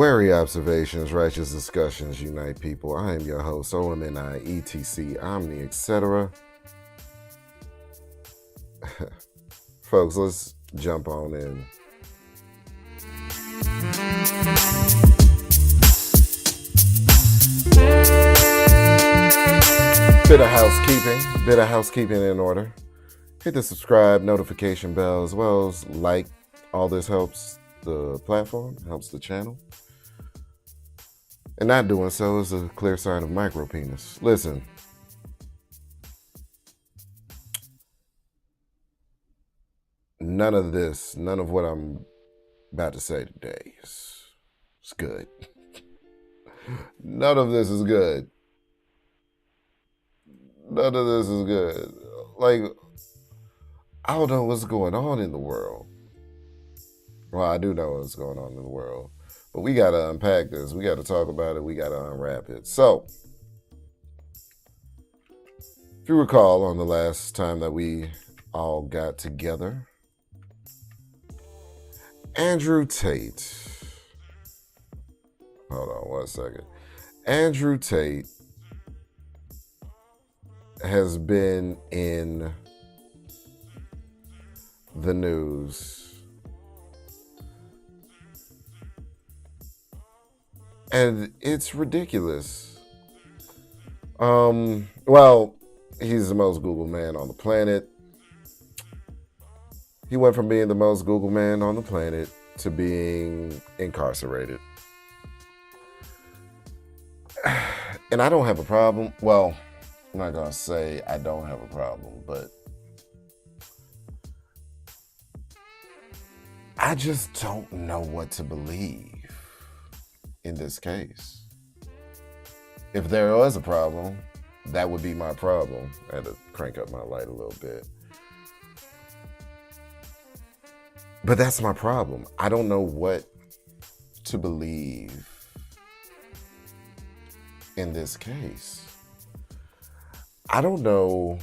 Wary observations, righteous discussions unite people. I am your host, OMNI, ETC, Omni, etc. Folks, let's jump on in. Bit of housekeeping in order. Hit the subscribe, notification bell, as well as like. All this helps the platform, helps the channel. And not doing so is a clear sign of micro penis. Listen. None of what I'm about to say today is good. None of this is good. None of this is good. Like, I don't know what's going on in the world. Well, I do know what's going on in the world. But we got to unpack this. We got to talk about it. We got to unwrap it. So, if you recall on the last time that we all got together, Andrew Tate. Hold on 1 second. Andrew Tate has been in the news. And it's ridiculous. Well, he's the most Googled man on the planet. He went from being the most Googled man on the planet to being incarcerated. And I don't have a problem. Well, I'm not going to say I don't have a problem, but I just don't know what to believe in this case. If there was a problem, that would be my problem. I had to crank up my light a little bit. But that's my problem. I don't know what to believe in this case. I don't know.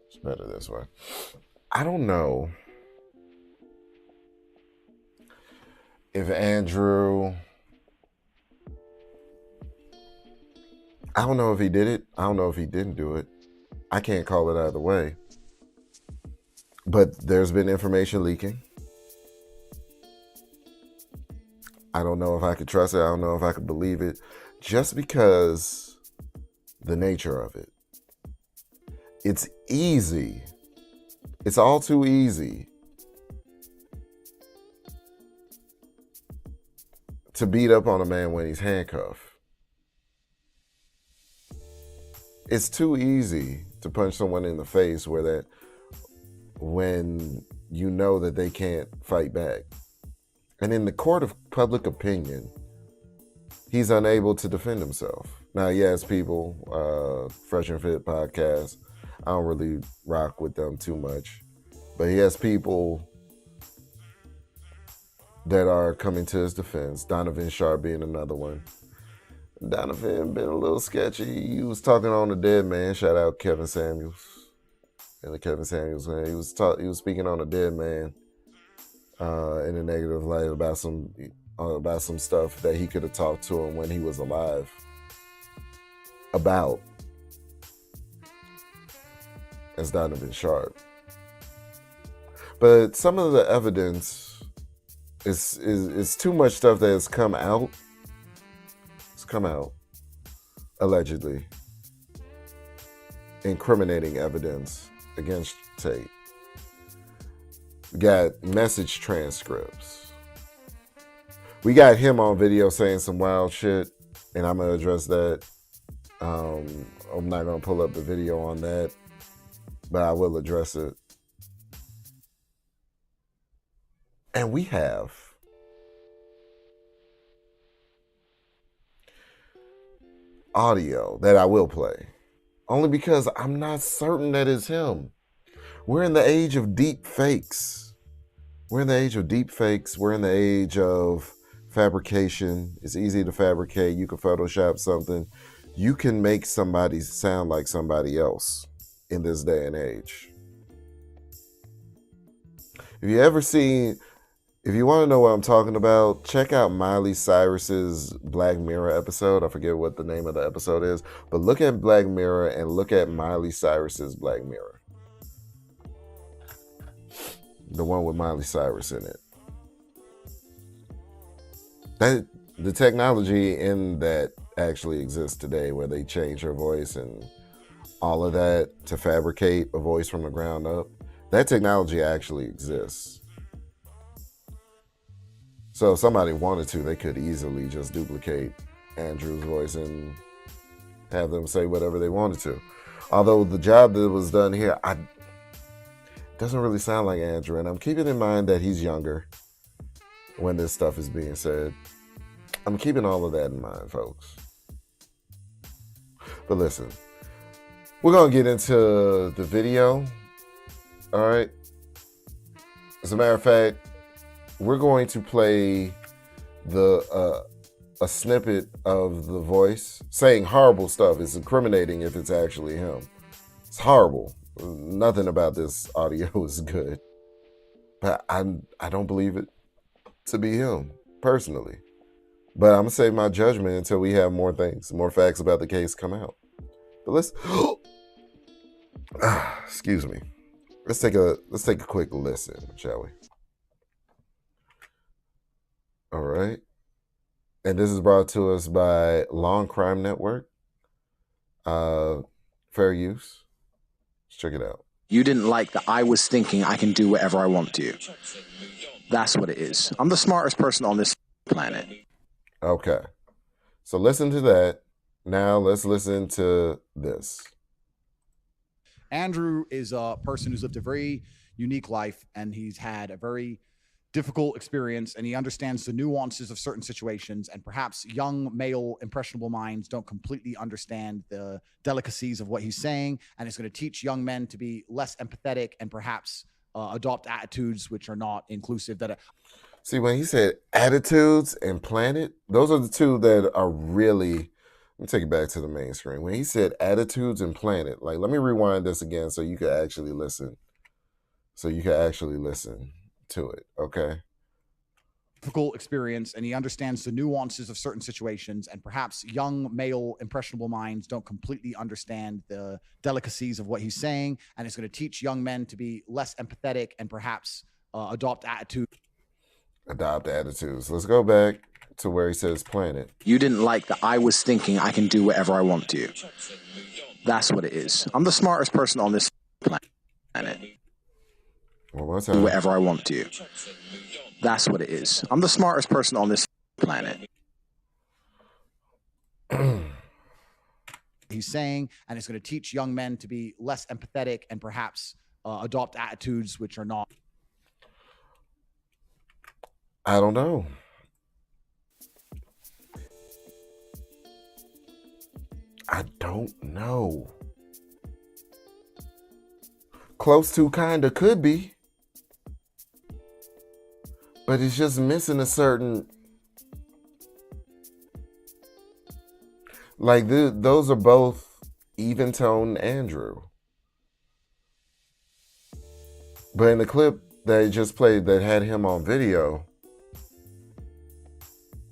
It's better this way. I don't know if Andrew, I don't know if he did it. I don't know if he didn't do it. I can't call it either way. But there's been information leaking. I don't know if I could trust it. I don't know if I could believe it. Just because the nature of it. It's easy. It's all too easy to beat up on a man when he's handcuffed. It's too easy to punch someone in the face when you know that they can't fight back. And in the court of public opinion, he's unable to defend himself. Now, yes, people, Fresh and Fit podcast, I don't really rock with them too much. But he has people that are coming to his defense. Donovan Sharp being another one. Donovan been a little sketchy. He was talking on the dead man. Shout out Kevin Samuels. And the Kevin Samuels, man. He was speaking on a dead man. in a negative light about some stuff that he could have talked to him when he was alive about, as Donovan Sharp. But some of the evidence is too much stuff that has come out. It's come out, allegedly, incriminating evidence against Tate. We got message transcripts. We got him on video saying some wild shit, and I'm going to address that. I'm not going to pull up the video on that, but I will address it. And we have audio that I will play, only because I'm not certain that it's him. We're in the age of deep fakes. We're in the age of fabrication. It's easy to fabricate. You can Photoshop something. You can make somebody sound like somebody else in this day and age. If you want to know what I'm talking about, check out Miley Cyrus's Black Mirror episode. I forget what the name of the episode is, but look at Black Mirror and look at Miley Cyrus's Black Mirror. The one with Miley Cyrus in it. The technology in that actually exists today, where they change her voice and all of that to fabricate a voice from the ground up. That technology actually exists. So if somebody wanted to, they could easily just duplicate Andrew's voice and have them say whatever they wanted to. Although the job that was done here, doesn't really sound like Andrew. And I'm keeping in mind that he's younger when this stuff is being said. I'm keeping all of that in mind, folks. But listen, we're going to get into the video. All right. As a matter of fact, we're going to play a snippet of the voice saying horrible stuff. It's incriminating if it's actually him. It's horrible. Nothing about this audio is good. But I don't believe it to be him, personally. But I'm going to save my judgment until we have more facts about the case come out. But let's excuse me. Let's take a quick listen, shall we? All right. And this is brought to us by Long Crime Network. Fair use. Let's check it out. You didn't like that I was thinking I can do whatever I want to. That's what it is. I'm the smartest person on this planet. Okay. So listen to that. Now let's listen to this. Andrew is a person who's lived a very unique life, and he's had a very difficult experience, and he understands the nuances of certain situations, and perhaps young male impressionable minds don't completely understand the delicacies of what he's saying, and it's going to teach young men to be less empathetic and perhaps adopt attitudes which are not inclusive. See, when he said attitudes and planet, those are the two that are really... Let me take it back to the main screen. When he said attitudes and planet, like, let me rewind this again so you can actually listen. To it, okay? Difficult experience, and he understands the nuances of certain situations, and perhaps young male impressionable minds don't completely understand the delicacies of what he's saying, and it's going to teach young men to be less empathetic and perhaps adopt attitudes. Let's go back to where he says planet. You didn't like that I was thinking I can do whatever I want to. That's what it is. I'm the smartest person on this planet. One more time. Do whatever I want to. That's what it is. I'm the smartest person on this planet. He's saying, and it's going to teach young men to be less empathetic and perhaps adopt attitudes which are not. I don't know. Close to kinda could be. But it's just missing a certain... Like, those are both even-toned Andrew. But in the clip that I just played that had him on video,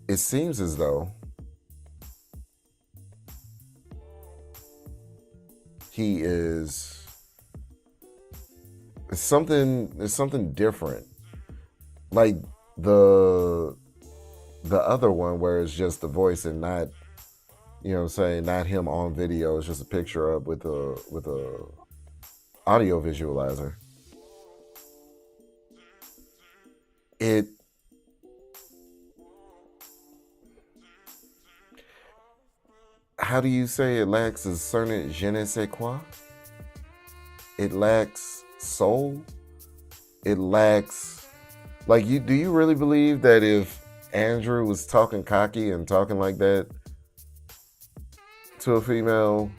it seems as though he is it's something different. Like the other one where it's just the voice and not, you know what I'm saying, not him on video, it's just a picture up with a audio visualizer. How do you say it lacks a certain je ne sais quoi? It lacks soul. It lacks, like, do you really believe that if Andrew was talking cocky and talking like that to a female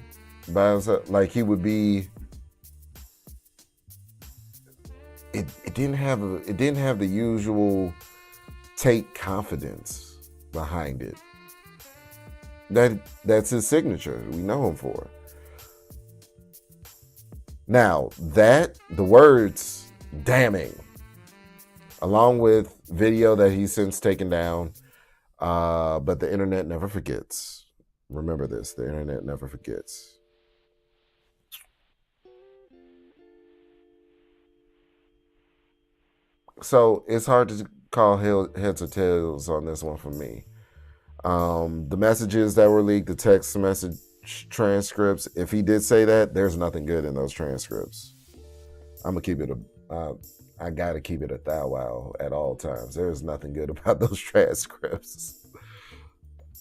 by himself, like he would be, it didn't have the usual take confidence behind it. That's his signature. We know him for. Now, the words damning, along with video that he's since taken down, but the internet never forgets. Remember this, the internet never forgets. So it's hard to call heads or tails on this one for me. The messages that were leaked, the text message transcripts, if he did say that, there's nothing good in those transcripts. I'm gonna keep it I gotta keep it a thou wow at all times. There's nothing good about those transcripts.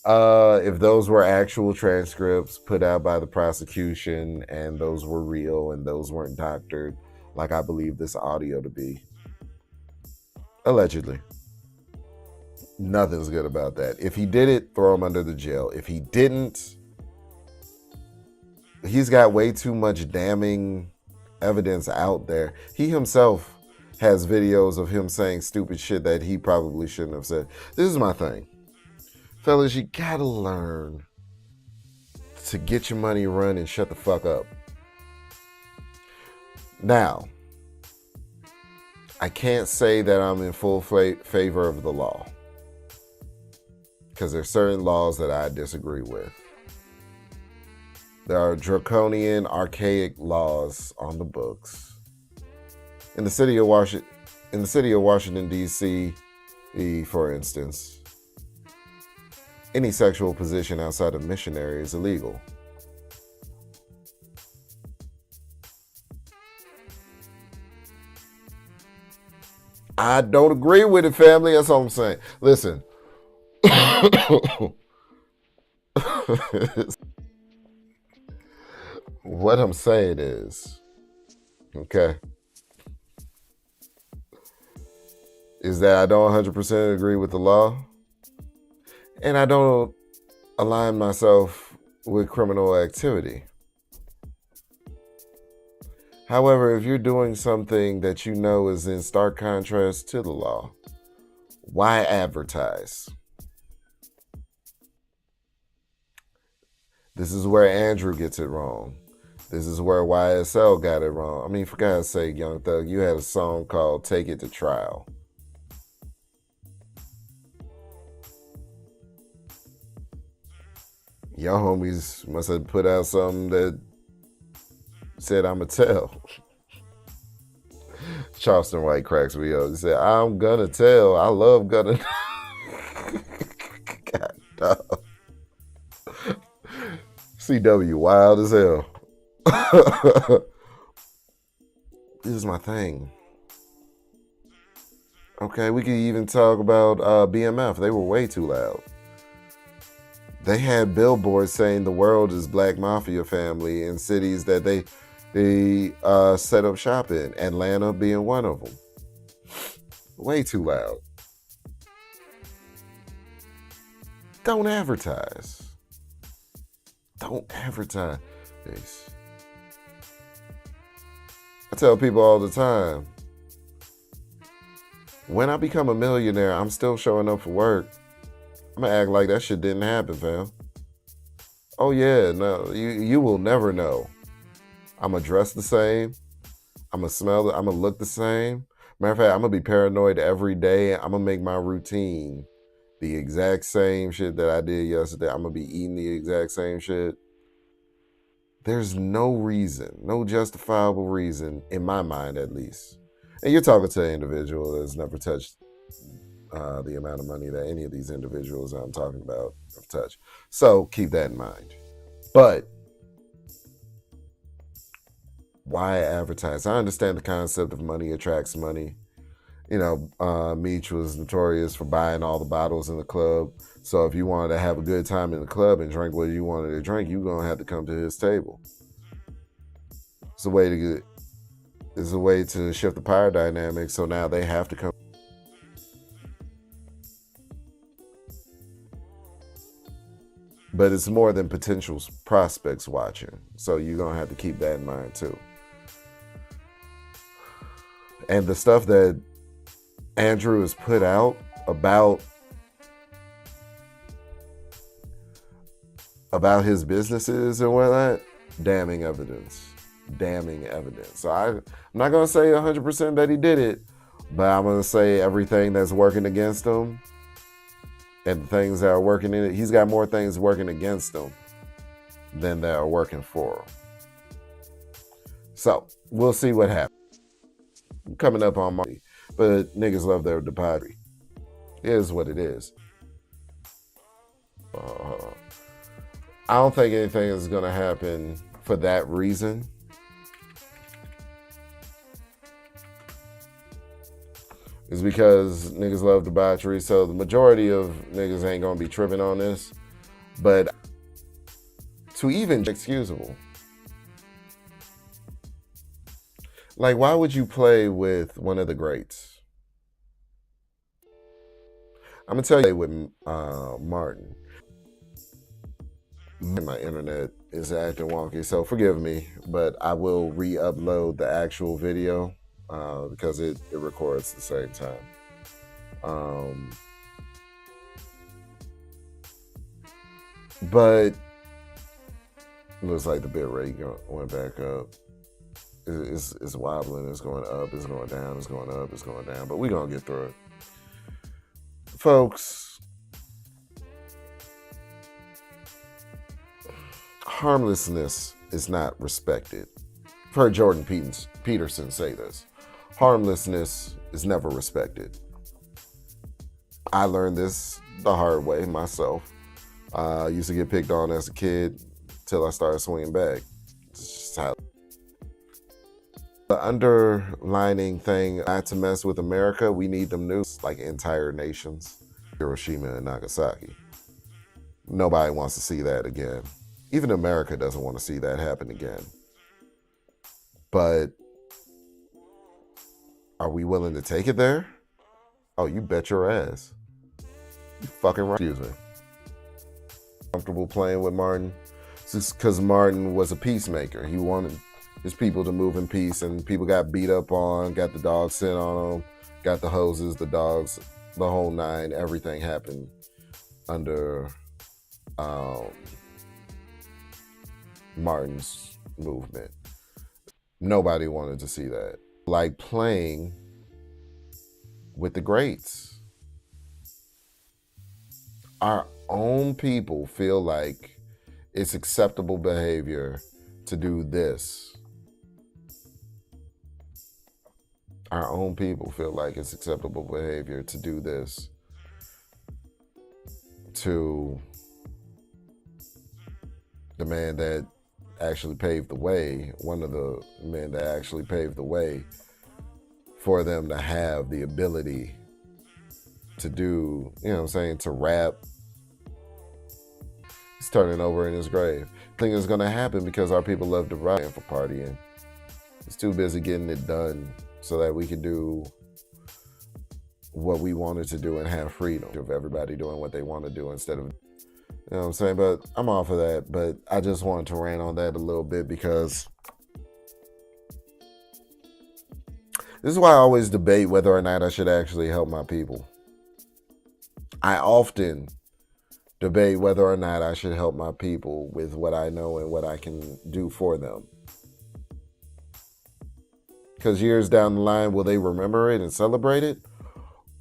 If those were actual transcripts put out by the prosecution and those were real and those weren't doctored, like I believe this audio to be, allegedly, nothing's good about that. If he did it, throw him under the jail. If he didn't, he's got way too much damning evidence out there. He himself has videos of him saying stupid shit that he probably shouldn't have said. This is my thing. Fellas, you gotta learn to get your money run and shut the fuck up. Now, I can't say that I'm in full favor of the law, because there's certain laws that I disagree with. There are draconian, archaic laws on the books. In the city of Washington, D.C., for instance, any sexual position outside of missionary is illegal. I don't agree with it, family. That's all I'm saying. Listen. What I'm saying is, okay, is that I don't 100% agree with the law, and I don't align myself with criminal activity. However, if you're doing something that you know is in stark contrast to the law, why advertise? This is where Andrew gets it wrong. This is where YSL got it wrong. I mean, for God's sake, Young Thug, you had a song called Take It to Trial. Your homies must have put out something that said, I'ma tell. Charleston White cracks me up. He said, I'm gonna tell. I love gonna. God, dog. CW wild as hell. This is my thing. Okay, we could even talk about BMF. They were way too loud. They had billboards saying the world is Black Mafia family in cities that they set up shop in, Atlanta being one of them. Way too loud. Don't advertise. Don't advertise. I tell people all the time, when I become a millionaire, I'm still showing up for work. I'm gonna act like that shit didn't happen, fam. Oh yeah, no, you will never know. I'm gonna dress the same. I'm gonna smell it. I'm gonna look the same. Matter of fact, I'm gonna be paranoid every day. I'm gonna make my routine the exact same shit that I did yesterday. I'm gonna be eating the exact same shit. There's no reason, no justifiable reason, in my mind at least. And you're talking to an individual that's never touched the amount of money that any of these individuals I'm talking about have touched. So keep that in mind. But why advertise? I understand the concept of money attracts money. You know, Meech was notorious for buying all the bottles in the club. So if you wanted to have a good time in the club and drink what you wanted to drink, you're gonna have to come to his table. It's a way to shift the power dynamic. So now they have to come. But it's more than potential prospects watching. So you're gonna have to keep that in mind too. And the stuff that Andrew has put out about his businesses and whatnot, damning evidence. So I'm not going to say 100% that he did it, but I'm going to say everything that's working against him and the things that are working in it, he's got more things working against him than that are working for him. So we'll see what happens. Coming up on Marty, but niggas love their debauchery. It is what it is. I don't think anything is going to happen for that reason. It's because niggas love debauchery, so the majority of niggas ain't going to be tripping on this. But to even excusable. Like, why would you play with one of the greats? I'm going to tell you with Martin. My internet is acting wonky, so forgive me, but I will re-upload the actual video because it records at the same time. But it looks like the bit rate went back up. It's wobbling, it's going up, it's going down, it's going up, it's going down, but we're going to get through it. Folks, harmlessness is not respected. I've heard Jordan Peterson say this. Harmlessness is never respected. I learned this the hard way myself. I used to get picked on as a kid till I started swinging back. It's just how. The underlining thing, not to mess with America, we need them nukes like entire nations. Hiroshima and Nagasaki. Nobody wants to see that again. Even America doesn't want to see that happen again. But are we willing to take it there? Oh, you bet your ass. You fucking right. Excuse me. Comfortable playing with Martin? It's just because Martin was a peacemaker. He wanted his people to move in peace, and people got beat up on, got the dogs sent on them, got the hoses, the dogs, the whole nine. Everything happened under Martin's movement. Nobody wanted to see that. Like playing with the greats. Our own people feel like it's acceptable behavior to do this. Our own people feel like it's acceptable behavior to do this to the man that actually paved the way, one of the men that actually paved the way for them to have the ability to do, you know what I'm saying, to rap. He's turning over in his grave. I think it's gonna happen because our people love to riot for partying. It's too busy getting it done so that we can do what we wanted to do and have freedom of everybody doing what they want to do instead of, you know what I'm saying? But I'm off of that. But I just wanted to rant on that a little bit because this is why I always debate whether or not I should actually help my people. I often debate whether or not I should help my people with what I know and what I can do for them. Because years down the line, will they remember it and celebrate it?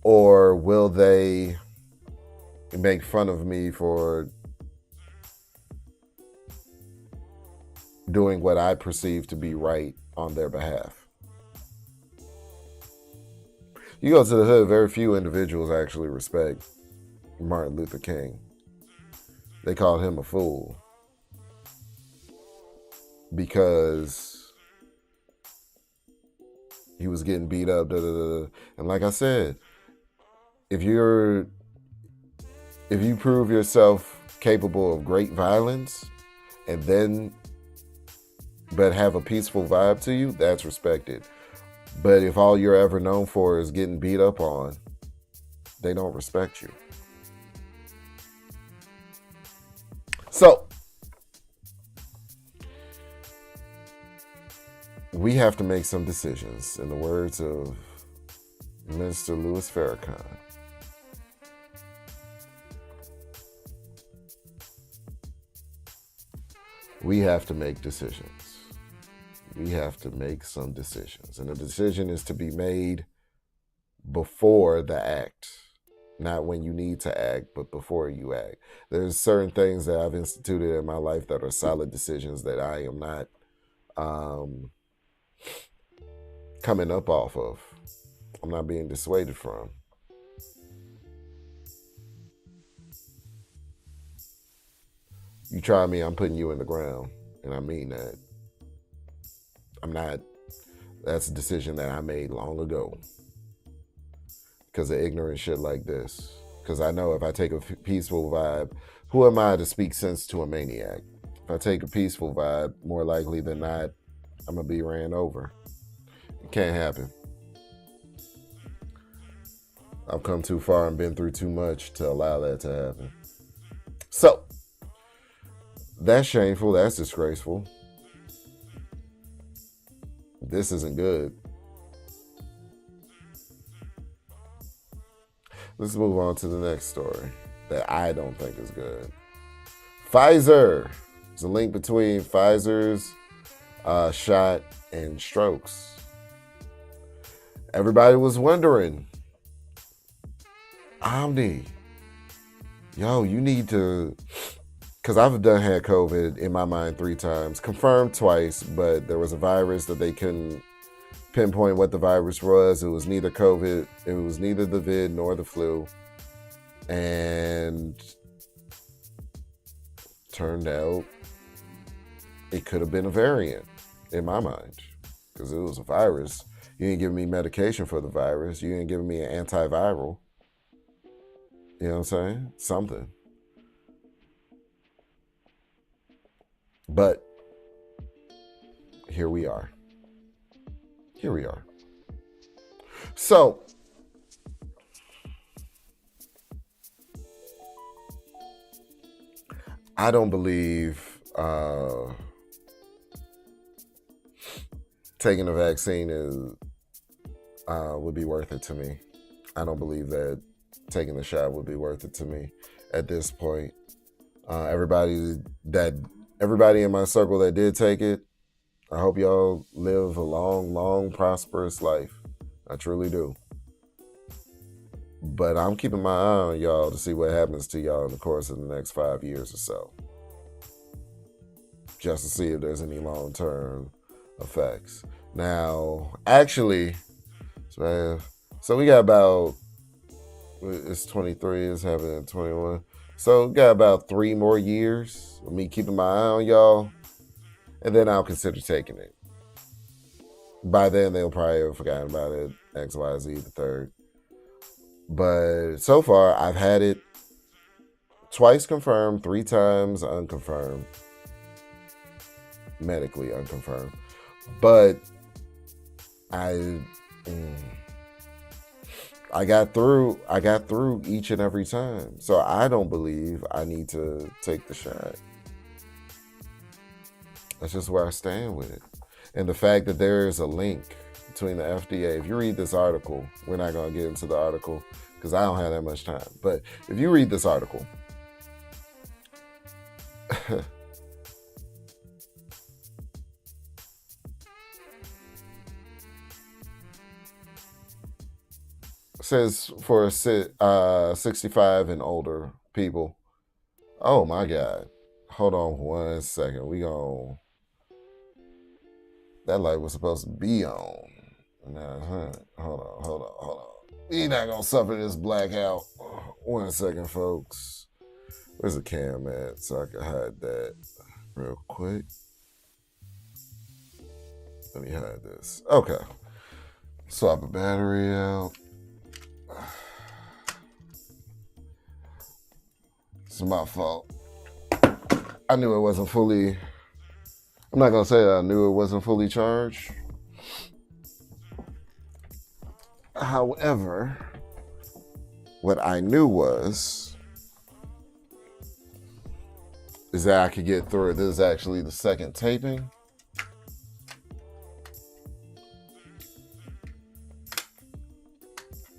Or will they make fun of me for doing what I perceive to be right on their behalf? You go to the hood, very few individuals actually respect Martin Luther King. They called him a fool because he was getting beat up. Da, da, da, da. And like I said, if you prove yourself capable of great violence but have a peaceful vibe to you, that's respected. But if all you're ever known for is getting beat up on, they don't respect you. So, we have to make some decisions, in the words of Minister Louis Farrakhan. We have to make decisions. We have to make some decisions. And the decision is to be made before the act. Not when you need to act, but before you act. There's certain things that I've instituted in my life that are solid decisions that I am not coming up off of. I'm not being dissuaded from. You try me, I'm putting you in the ground. And I mean that. That's a decision that I made long ago. Because of ignorant shit like this. Because I know if I take a peaceful vibe, who am I to speak sense to a maniac? If I take a peaceful vibe, more likely than not, I'm going to be ran over. It can't happen. I've come too far and been through too much to allow that to happen. So, that's shameful. That's disgraceful. This isn't good. Let's move on to the next story that I don't think is good. Pfizer. There's a link between Pfizer's shot and strokes. Everybody was wondering, Omni, yo, you need to, because I've had COVID in my mind 3 times, confirmed twice, but there was a virus that they couldn't pinpoint what the virus was. It was neither COVID, it was neither the vid nor the flu. And turned out it could have been a variant in my mind, because it was a virus. You didn't give me medication for the virus. You didn't give me an antiviral. You know what I'm saying? Something. But here we are. Here we are. So, I don't believe taking a vaccine would be worth it to me. I don't believe that taking the shot would be worth it to me at this point. Everybody in my circle that did take it, I hope y'all live a long, long, prosperous life. I truly do. But I'm keeping my eye on y'all to see what happens to y'all in the course of the next 5 years or so. Just to see if there's any long-term effects. Now, actually, so we got about, it's 23, it's happening 21. So we got about 3 more years of me keeping my eye on y'all. And then I'll consider taking it. By then, they'll probably have forgotten about it, X, Y, Z, the third. But so far, I've had it twice confirmed, 3 times unconfirmed. Medically unconfirmed. But I got through each and every time. So I don't believe I need to take the shot. That's just where I stand with it. And the fact that there is a link between the FDA. If you read this article, we're not going to get into the article because I don't have that much time. But if you read this article, says for 65 and older people. Oh my God. Hold on 1 second. That light was supposed to be on. Hold on. We not gonna suffer this blackout. 1 second, folks. Where's the cam at so I can hide that real quick? Let me hide this. Okay. Swap a battery out. It's my fault. I knew it wasn't fully. I'm not gonna say that I knew it wasn't fully charged. However, what I knew is that I could get through it. This is actually the second taping.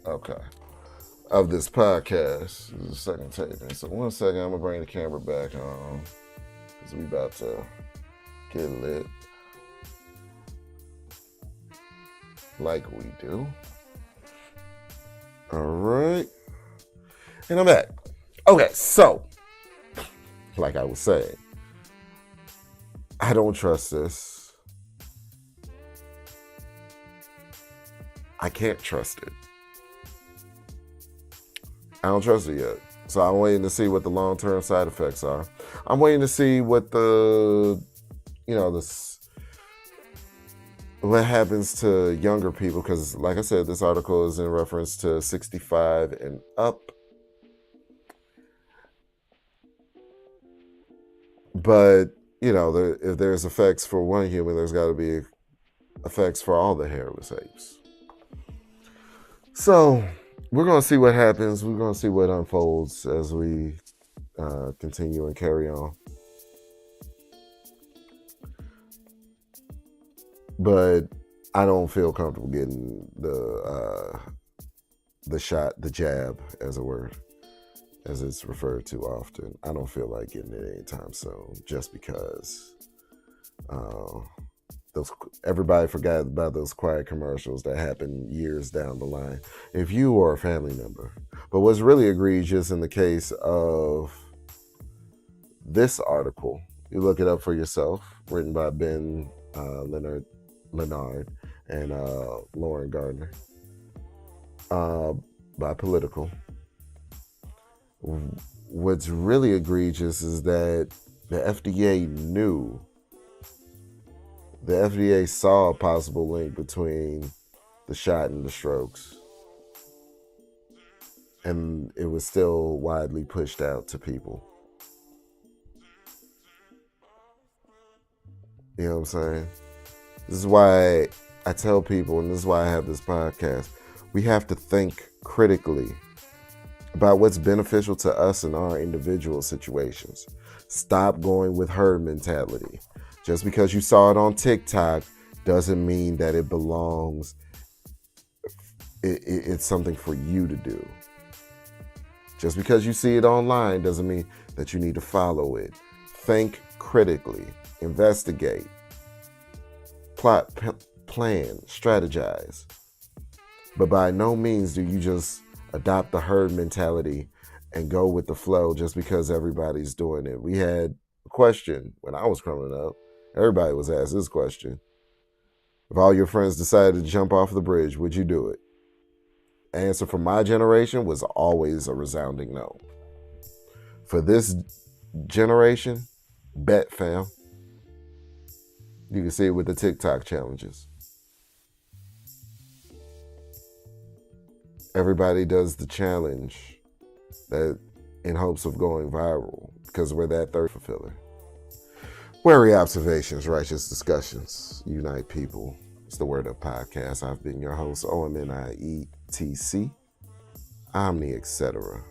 Okay. Of this podcast. This is the second taping. So 1 second, I'm gonna bring the camera back on. Because we about to get lit. Like we do. All right. And I'm back. Okay, so, like I was saying, I don't trust this. I can't trust it. I don't trust it yet. So I'm waiting to see what the long-term side effects are. I'm waiting to see what what happens to younger people, because like I said, this article is in reference to 65 and up. But, if there's effects for one human, there's got to be effects for all the hairless apes. So we're going to see what happens. We're going to see what unfolds as we continue and carry on. But I don't feel comfortable getting the shot, the jab, as a word, as it's referred to often. I don't feel like getting it anytime soon, just because everybody forgot about those quiet commercials that happened years down the line, if you or a family member. But what's really egregious in the case of this article, you look it up for yourself, written by Ben Leonard and Lauren Gardner, by Political. What's really egregious is that the FDA knew. The FDA saw a possible link between the shot and the strokes, and it was still widely pushed out to people. You know what I'm saying? This is why I tell people, and this is why I have this podcast, we have to think critically about what's beneficial to us in our individual situations. Stop going with herd mentality. Just because you saw it on TikTok doesn't mean that it belongs. It's something for you to do. Just because you see it online doesn't mean that you need to follow it. Think critically. Investigate. Plot, plan, strategize. But by no means do you just adopt the herd mentality and go with the flow just because everybody's doing it. We had a question when I was growing up. Everybody was asked this question. If all your friends decided to jump off the bridge, would you do it? Answer for my generation was always a resounding no. For this generation, bet, fam. You can see it with the TikTok challenges. Everybody does the challenge that in hopes of going viral because we're that thirst fulfiller. Wary observations, righteous discussions, unite people. It's the Word Up Podcast. I've been your host, OMNIETC, Omni, etc.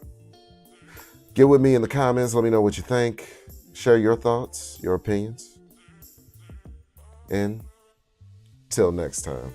Get with me in the comments. Let me know what you think. Share your thoughts, your opinions. And till next time.